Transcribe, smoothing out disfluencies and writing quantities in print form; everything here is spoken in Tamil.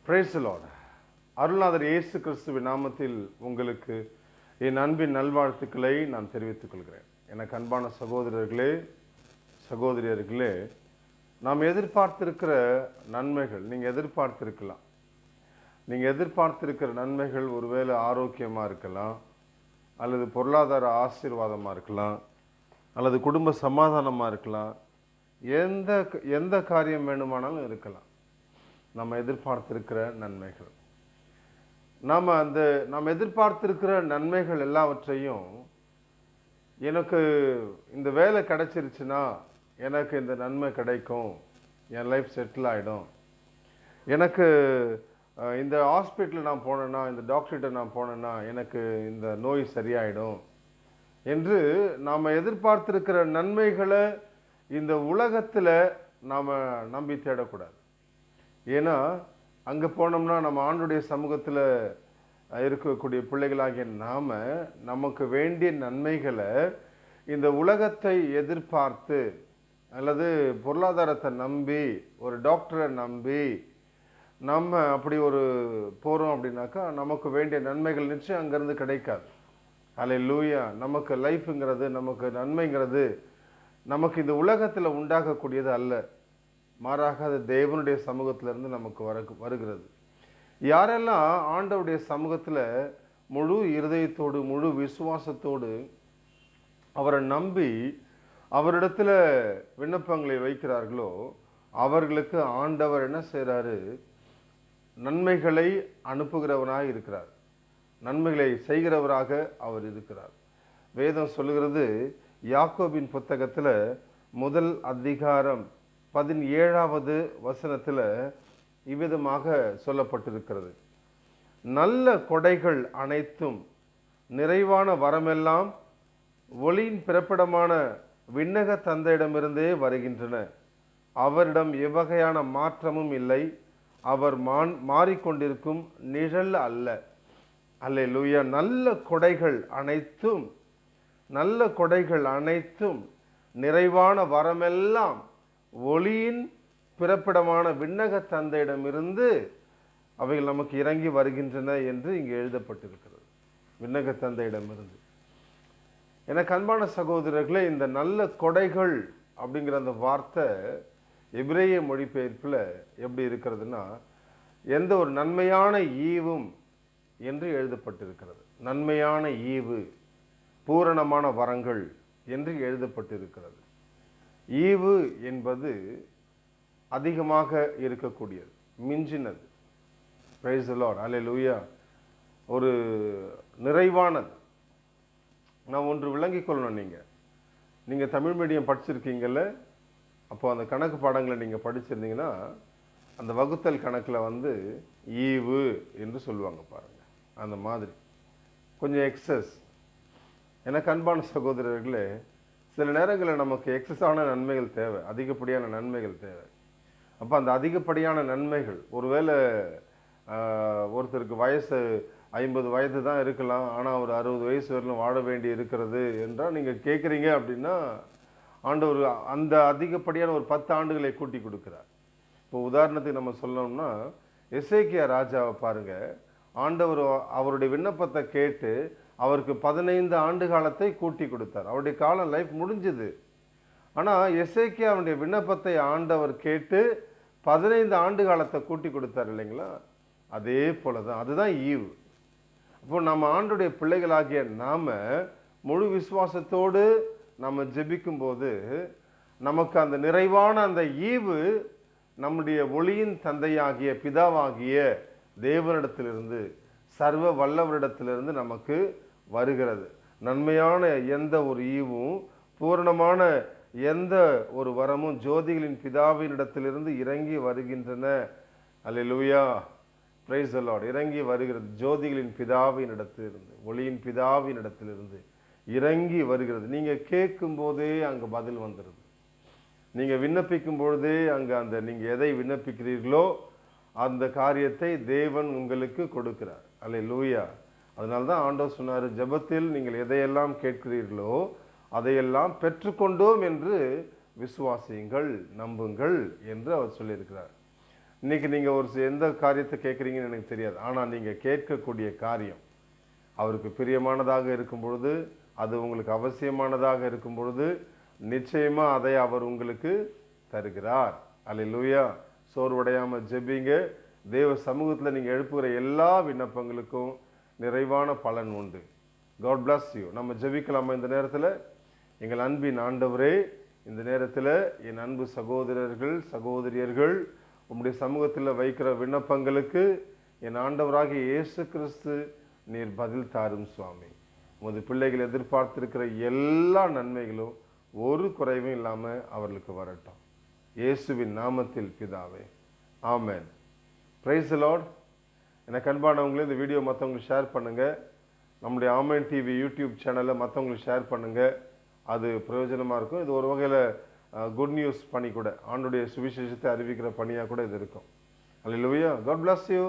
Price the Lord. அருள்நாதர் இயேசு கிறிஸ்துவின் நாமத்தில் உங்களுக்கு என் அன்பின் நல்வாழ்த்துக்களை நான் தெரிவித்துக் கொள்கிறேன். எனக்கு அன்பான சகோதரர்களே, சகோதரியர்களே, நாம் எதிர்பார்த்திருக்கிற நன்மைகள் நீங்கள் எதிர்பார்த்திருக்கலாம். நீங்கள் எதிர்பார்த்திருக்கிற நன்மைகள் ஒருவேளை ஆரோக்கியமாக இருக்கலாம், அல்லது பொருளாதார ஆசீர்வாதமாக இருக்கலாம், அல்லது குடும்ப சமாதானமாக இருக்கலாம். எந்த எந்த காரியம் வேணுமானாலும் இருக்கலாம். நம்ம எதிர்பார்த்திருக்கிற நன்மைகள், நாம் எதிர்பார்த்திருக்கிற நன்மைகள் எல்லாவற்றையும், எனக்கு இந்த வேலை கிடைச்சிருச்சுன்னா எனக்கு இந்த நன்மை கிடைக்கும், என் லைஃப் செட்டில் ஆகிடும், எனக்கு இந்த ஹாஸ்பிட்டலில் நான் போனேன்னா, இந்த டாக்டர்கிட்ட நான் போனேன்னா எனக்கு இந்த நோய் சரியாயிடும் என்று நாம் எதிர்பார்த்திருக்கிற நன்மைகளை இந்த உலகத்தில் நாம் நம்பி தேடக்கூடாது. ஏன்னா அங்கே போனோம்னா நம்ம ஆண்டுடைய சமூகத்தில் இருக்கக்கூடிய பிள்ளைகளாகிய நமக்கு வேண்டிய நன்மைகளை இந்த உலகத்தை எதிர்பார்த்து, அல்லது பொருளாதாரத்தை நம்பி, ஒரு டாக்டரை நம்பி நம்ம அப்படி ஒரு போகிறோம் அப்படின்னாக்கா நமக்கு வேண்டிய நன்மைகள் நிச்சயம் அங்கேருந்து கிடைக்காது. அல்லேலூயா. நமக்கு லைஃபுங்கிறது, நமக்கு நன்மைங்கிறது நமக்கு இந்த உலகத்தில் உண்டாகக்கூடியது அல்ல. மாறாக அது தேவனுடைய சமூகத்திலிருந்து நமக்கு வருகிறது. யாரெல்லாம் ஆண்டவருடைய சமூகத்தில் முழு இருதயத்தோடு, முழு விசுவாசத்தோடு அவரை நம்பி அவரிடத்துல விண்ணப்பங்களை வைக்கிறார்களோ அவர்களுக்கு ஆண்டவர் என்ன செய்கிறாரு? நன்மைகளை அனுப்புகிறவராக இருக்கிறார், நன்மைகளை செய்கிறவராக அவர் இருக்கிறார். வேதம் சொல்லுகிறது, யாக்கோபின் புத்தகத்தில் 1 அதிகாரம் 17வது வசனத்தில் இவ்விதமாக சொல்லப்பட்டிருக்கிறது. நல்ல கொடைகள் அனைத்தும் நிறைவான வரமெல்லாம் ஒளியின் பிறப்பிடமான விண்ணக தந்தையிடமிருந்தே வருகின்றன. அவரிடம் எவ்வகையான மாற்றமும் இல்லை. அவர் மாறிக்கொண்டிருக்கும் நிழல் அல்ல. அல்லேலூயா. நல்ல கொடைகள் அனைத்தும், நல்ல கொடைகள் அனைத்தும் நிறைவான வரமெல்லாம் ஒளியின் பிறப்பிடமான விண்ணக தந்தையிடமிருந்து அவைகள் நமக்கு இறங்கி வருகின்றன என்று இங்கு எழுதப்பட்டிருக்கிறது. விண்ணக தந்தையிடமிருந்து. எனக்கு அன்பான சகோதரர்களே, இந்த நல்ல கொடைகள் அப்படிங்கிற அந்த வார்த்தை எபிரேய மொழிபெயர்ப்பில் எப்படி இருக்கிறதுனா, எந்த ஒரு நன்மையான ஈவும் என்று எழுதப்பட்டிருக்கிறது. நன்மையான ஈவு, பூரணமான வரங்கள் என்று எழுதப்பட்டிருக்கிறது. ஈவு என்பது அதிகமாக இருக்கக்கூடியது, மிஞ்சினது. Price the Lord. அல்லேலூயா. ஒரு நிறைவானது. நான் ஒன்று விளங்கிக் கொள்ளணும். நீங்கள் தமிழ் மீடியம் படிச்சிருக்கீங்கல்ல, அப்போ அந்த கணக்கு பாடங்களை நீங்கள் படிச்சிருந்தீங்கன்னா அந்த வகுத்தல் கணக்கில் ஈவு என்று சொல்லுவாங்க பாருங்கள். அந்த மாதிரி கொஞ்சம் எக்ஸஸ். எனக்கு அன்பான சகோதரர்களே, சில நேரங்களில் நமக்கு எக்ஸஸான நன்மைகள் தேவை, அதிகப்படியான நன்மைகள் தேவை. அப்போ அந்த அதிகப்படியான நன்மைகள், ஒருவேளை ஒருத்தருக்கு வயசு 50 வயது தான் இருக்கலாம், ஆனால் ஒரு 60 வயசு வரலும் வாழ வேண்டி இருக்கிறது என்றால் நீங்கள் கேட்குறீங்க அப்படின்னா ஆண்டவர் அந்த அதிகப்படியான ஒரு 10 ஆண்டுகளை கூட்டி கொடுக்குறார். இப்போ உதாரணத்துக்கு நம்ம சொல்லணும்னா, எசேக்கியா ராஜாவை பாருங்க. ஆண்டவர் அவருடைய விண்ணப்பத்தை கேட்டு அவருக்கு 15 ஆண்டு காலத்தை கூட்டி கொடுத்தார். அவருடைய காலம் லைஃப் முடிஞ்சுது. ஆனால் எசேக்கியாவுடைய விண்ணப்பத்தை ஆண்டவர் கேட்டு 15 ஆண்டு காலத்தை கூட்டி கொடுத்தார் இல்லைங்களா? அதே போல தான், அதுதான் ஈவு. இப்போ நம்ம ஆண்டுடைய பிள்ளைகளாகிய முழு விசுவாசத்தோடு நம்ம ஜெபிக்கும் போது நமக்கு அந்த நிறைவான அந்த ஈவு நம்முடைய ஒளியின் தந்தையாகிய பிதாவாகிய தேவனிடத்திலிருந்து, சர்வ வல்லவரிடத்திலிருந்து நமக்கு வருகிறது. நன்மையான எந்த ஒரு ஈவும், பூரணமான எந்த ஒரு வரமும் ஜோதிகளின் பிதாவினிடத்திலிருந்து இறங்கி வருகின்றன. அல்லேலூயா. Praise the lord. இறங்கி வருகிறது. ஜோதிகளின் பிதாவின் இடத்திலிருந்து, ஒளியின் பிதாவின் இடத்திலிருந்து இறங்கி வருகிறது. நீங்கள் கேட்கும் போதே அங்கே பதில் வந்துடுது. நீங்கள் விண்ணப்பிக்கும் பொழுதே அங்கே நீங்கள் எதை விண்ணப்பிக்கிறீர்களோ அந்த காரியத்தை தேவன் உங்களுக்கு கொடுக்கிறார். அல்லேலூயா. அதனால தான் ஆண்டவர் சொன்னார், ஜெபத்தில் நீங்கள் எதையெல்லாம் கேட்கிறீர்களோ அதையெல்லாம் பெற்றுக்கொண்டோம் என்று விசுவாசியுங்கள், நம்புங்கள் என்று அவர் சொல்லியிருக்கிறார். இன்னைக்கு நீங்கள் எந்த காரியத்தை கேட்குறீங்கன்னு எனக்கு தெரியாது. ஆனால் நீங்கள் கேட்கக்கூடிய காரியம் அவருக்கு பிரியமானதாக இருக்கும் பொழுது, அது உங்களுக்கு அவசியமானதாக இருக்கும் பொழுது, நிச்சயமாக அதை அவர் உங்களுக்கு தருகிறார். அல்லேலூயா. சோர்வடையாமல் ஜெபிங்க. தேவ சமூகத்தில் நீங்கள் எழுப்புகிற எல்லா விண்ணப்பங்களுக்கும் நிறைவான பலன் உண்டு. God bless you. நம்ம ஜெபிக்கலாமா இந்த நேரத்தில்? எங்கள் அன்பின் ஆண்டவரே, இந்த நேரத்தில் என் அன்பு சகோதரர்கள் சகோதரியர்கள் உம்முடைய சமூகத்தில் வைக்கிற விண்ணப்பங்களுக்கு என் ஆண்டவராகிய இயேசு கிறிஸ்து நீர் பதில் தாரும் சுவாமி. உமது பிள்ளைகள் எதிர்பார்த்திருக்கிற எல்லா நன்மைகளும் ஒரு குறைவும் இல்லாமல் அவர்களுக்கு வரட்டும். இயேசுவின் நாமத்தில் பிதாவே, ஆமென். Price the Lord. எனக்கு அன்பானவங்களே, இந்த வீடியோ மற்றவங்களுக்கு ஷேர் பண்ணுங்கள். நம்முடைய ஆமென் டிவி யூடியூப் சேனலை மற்றவங்களுக்கு ஷேர் பண்ணுங்கள். அது பிரயோஜனமாக இருக்கும். இது ஒரு வகையில் குட் நியூஸ் பணி கூட, ஆண்டுடைய சுவிசேஷத்தை அறிவிக்கிற பணியாக கூட இது இருக்கும். அல்லேலூயா. God bless you.